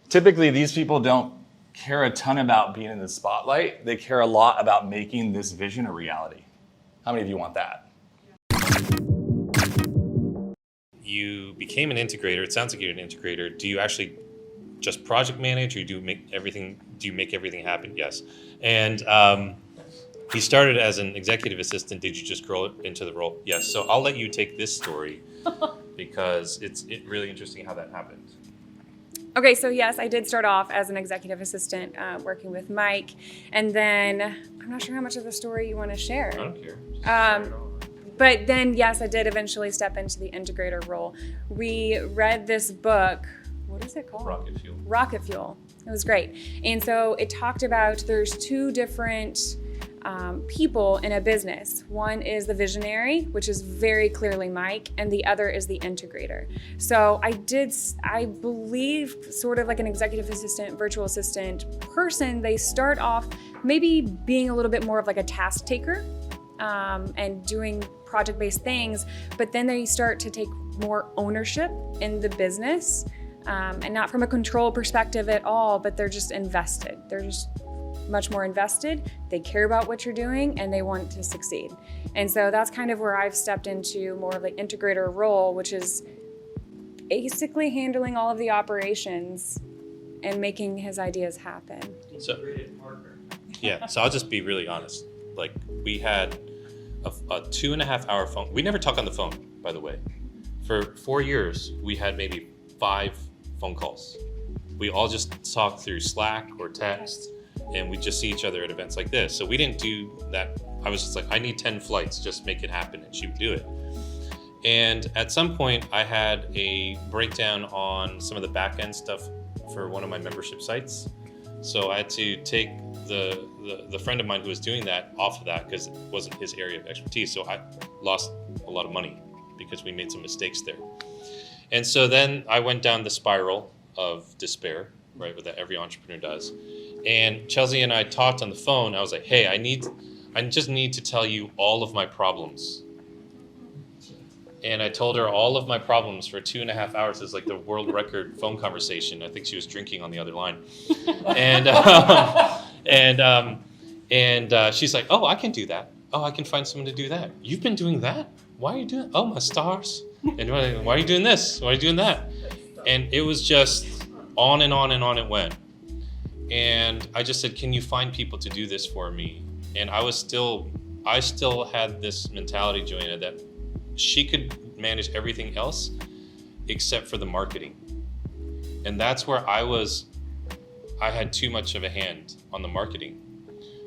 typically these people don't care a ton about being in the spotlight. They care a lot about making this vision a reality. How many of you want that? You became an integrator. It sounds like you're an integrator. Do you actually just project manage, or do you make everything happen? Yes. And he started as an executive assistant. Did you just grow into the role? Yes. So I'll let you take this story because it's really interesting how that happened. Okay, so yes, I did start off as an executive assistant working with Mike, and then I'm not sure how much of the story you want to share. I don't care. Just share it all. But then, yes, I did eventually step into the integrator role. We read this book. What is it called? Rocket Fuel. Rocket Fuel. It was great. And so it talked about there's two different people in a business. One is the visionary, which is very clearly Mike, and the other is the integrator. So I believe sort of like an executive assistant, virtual assistant person, they start off maybe being a little bit more of like a task taker and doing project-based things, but then they start to take more ownership in the business, and not from a control perspective at all, but they're just invested. They're just much more invested. They care about what you're doing and they want to succeed. And so that's kind of where I've stepped into more of the integrator role, which is basically handling all of the operations and making his ideas happen. So, yeah, so I'll just be really honest. Like, we had a 2.5 hour phone. We never talk on the phone, by the way. For 4 years, we had maybe 5 phone calls. We all just talked through Slack or text, and we just see each other at events like this. So we didn't do that. I was just like, I need 10 flights, just make it happen, and she would do it. And at some point, I had a breakdown on some of the back end stuff for one of my membership sites. So I had to take the friend of mine who was doing that off of that because it wasn't his area of expertise. So I lost a lot of money because we made some mistakes there. And so then I went down the spiral of despair, right, what that every entrepreneur does. And Chelsea and I talked on the phone. I was like, hey, I just need to tell you all of my problems. And I told her all of my problems for 2.5 hours. It's like the world record phone conversation. I think she was drinking on the other line. And she's like, oh, I can do that. Oh, I can find someone to do that. You've been doing that? Why are you doing? Oh, my stars. And why are you doing this? Why are you doing that? And it was just on and on and on it went. And I just said, can you find people to do this for me? And I still had this mentality, Joanna, that she could manage everything else except for the marketing. And that's where I had too much of a hand on the marketing.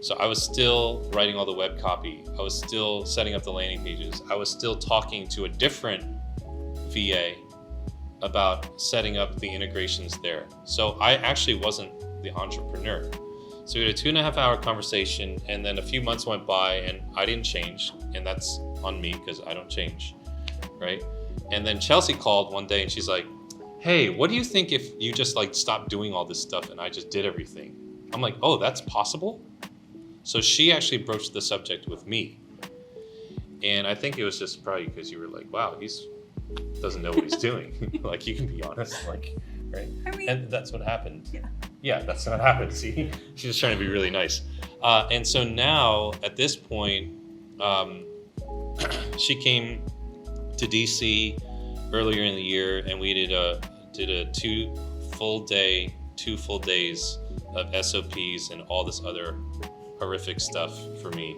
So I was still writing all the web copy. I was still setting up the landing pages. I was still talking to a different VA about setting up the integrations there. So I actually wasn't the entrepreneur. So we had a 2.5 hour conversation, and then a few months went by and I didn't change, and that's on me because I don't change, right? And then Chelsea called one day and she's like, hey, what do you think if you just like stopped doing all this stuff and I just did everything? I'm like, oh, that's possible? So she actually broached the subject with me. And I think it was just probably because you were like, wow, doesn't know what he's doing. Like, you can be honest, like, right? I mean, and that's what happened. Yeah, that's what happened. See, she's just trying to be really nice. And so now at this point, she came to DC earlier in the year, and we did a 2 full days of SOPs and all this other horrific stuff for me,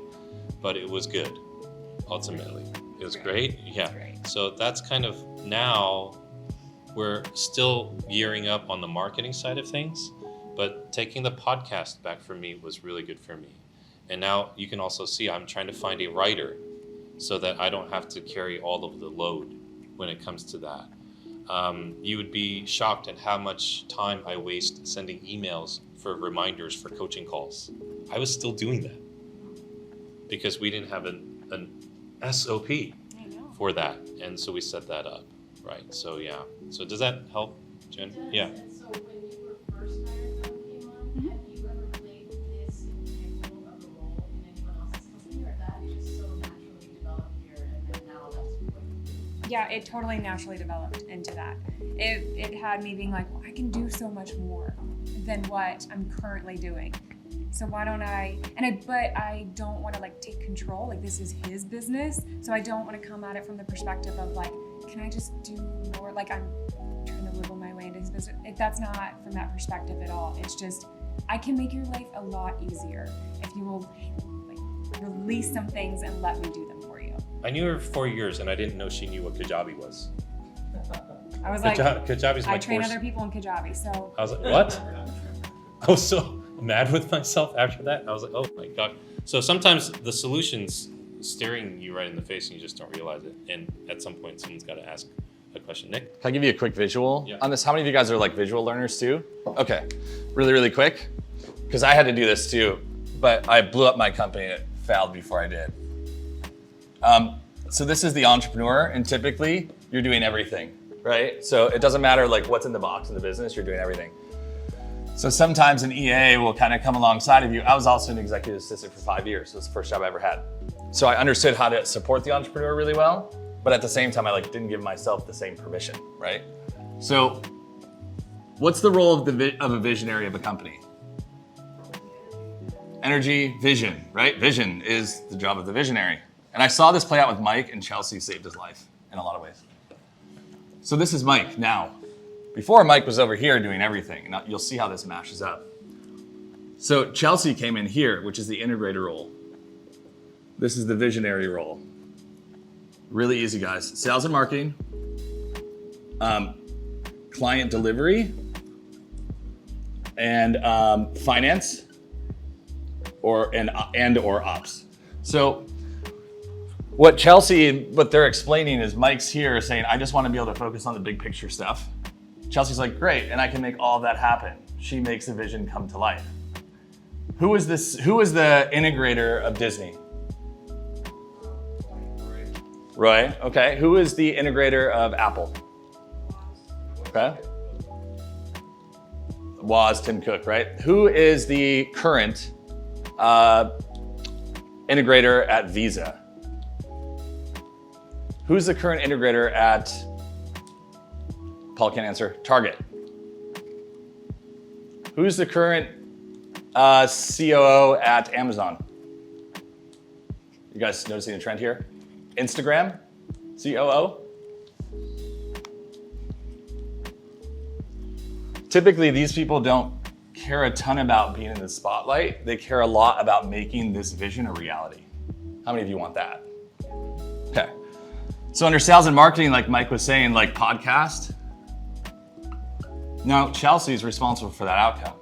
but it was good. Ultimately, it was great. Yeah. So that's kind of, now we're still gearing up on the marketing side of things, but taking the podcast back for me was really good for me. And now you can also see I'm trying to find a writer so that I don't have to carry all of the load when it comes to that. You would be shocked at how much time I waste sending emails for reminders for coaching calls. I was still doing that because we didn't have an SOP for that. And so we set that up, right? So yeah. So does that help, Jen? Yeah. And so when you were first hired and came on, have you ever played this example of the role in anyone else's company, or that is just so naturally developed here and then now that's what you do? Yeah, it totally naturally developed into that. It had me being like, why I can do so much more than what I'm currently doing. So why don't but I don't want to like take control, like this is his business. So I don't want to come at it from the perspective of like, can I just do more? Like I'm trying to wiggle my way into his business. That's not from that perspective at all. It's just, I can make your life a lot easier if you will like release some things and let me do them for you. I knew her for 4 years and I didn't know she knew what Kajabi was. I was like, Kajabi's my I train course. other people in Kajabi, so. I was like, what? I was so mad with myself after that. I was like, oh my God. So sometimes the solution's staring you right in the face and you just don't realize it. And at some point, someone's got to ask a question. Nick? Can I give you a quick visual Yeah. on this? How many of you guys are like visual learners too? Okay, really, really quick. Because I had to do this too, but I blew up my company and it failed before I did. So this is the entrepreneur, and typically you're doing everything, right? So it doesn't matter like what's in the box in the business, you're doing everything. So sometimes an EA will kind of come alongside of you. I was also an executive assistant for 5 years. So it's the first job I ever had. So I understood how to support the entrepreneur really well, but at the same time, I like didn't give myself the same permission, right? So what's the role of a visionary of a company? Energy, vision, right? Vision is the job of the visionary. And I saw this play out with Mike, and Chelsea saved his life in a lot of ways. So this is Mike now. Before, Mike was over here doing everything. And you'll see how this mashes up. So Chelsea came in here, which is the integrator role. This is the visionary role. Really easy, guys. Sales and marketing, client delivery, and finance, or ops. So what they're explaining is Mike's here saying, I just want to be able to focus on the big picture stuff. Chelsea's like, great, and I can make all of that happen. She makes the vision come to life. Who is the integrator of Disney? Roy, okay. Who is the integrator of Apple? Okay. Woz, Tim Cook, right? Who is the current integrator at Visa? Who's the current integrator at, Paul can't answer, Target? Who's the current COO at Amazon? You guys noticing a trend here? Instagram, COO? Typically, these people don't care a ton about being in the spotlight. They care a lot about making this vision a reality. How many of you want that? Okay. So under sales and marketing, like Mike was saying, like podcast. Now, Chelsea's responsible for that outcome.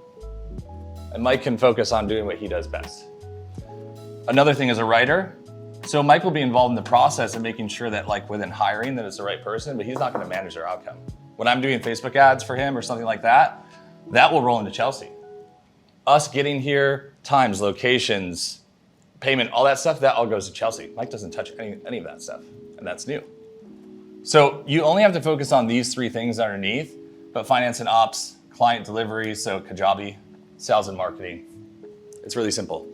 And Mike can focus on doing what he does best. Another thing is a writer. So Mike will be involved in the process of making sure that like within hiring that it's the right person, but he's not going to manage their outcome. When I'm doing Facebook ads for him or something like that, that will roll into Chelsea. Us getting here, times, locations, payment, all that stuff, that all goes to Chelsea. Mike doesn't touch any of that stuff, and that's new. So you only have to focus on these three things underneath, but finance and ops, client delivery, so Kajabi, sales and marketing. It's really simple.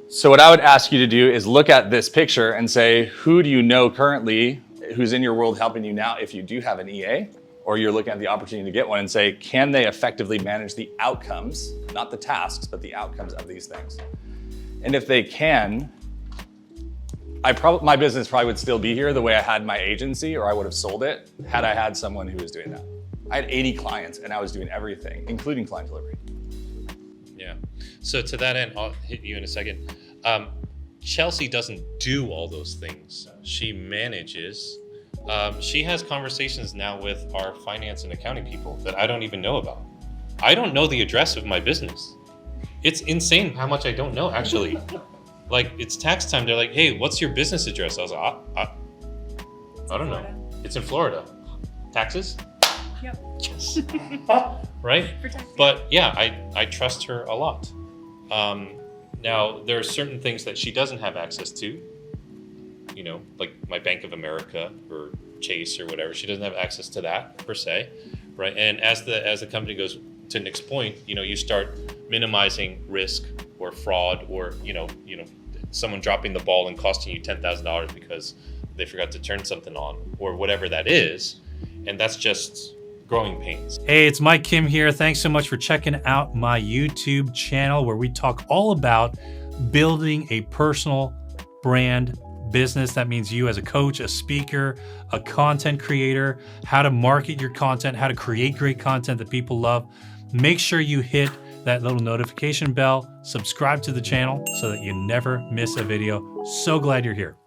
So what I would ask you to do is look at this picture and say, who do you know currently who's in your world helping you now if you do have an EA, or you're looking at the opportunity to get one, and say, can they effectively manage the outcomes, not the tasks, but the outcomes of these things? And if they can, my business probably would still be here the way I had my agency, or I would have sold it had I had someone who was doing that. I had 80 clients and I was doing everything, including client delivery. Yeah. So to that end, I'll hit you in a second. Chelsea doesn't do all those things. She manages. She has conversations now with our finance and accounting people that I don't even know about. I don't know the address of my business. It's insane how much I don't know, actually. Like, it's tax time. They're like, hey, what's your business address? I was like, I don't know. It's in Florida. Taxes? Yep. Yes. Right? Protect. But yeah, I trust her a lot. Now, there are certain things that she doesn't have access to, you know, like my Bank of America or Chase or whatever. She doesn't have access to that per se, right? And as the company goes, to Nick's point, you know, you start minimizing risk or fraud, or you know, someone dropping the ball and costing you $10,000 because they forgot to turn something on or whatever that is, and that's just growing pains. Hey, it's Mike Kim here. Thanks so much for checking out my YouTube channel where we talk all about building a personal brand business. That means you as a coach, a speaker, a content creator, how to market your content, how to create great content that people love. Make sure you hit that little notification bell, subscribe to the channel so that you never miss a video. So glad you're here.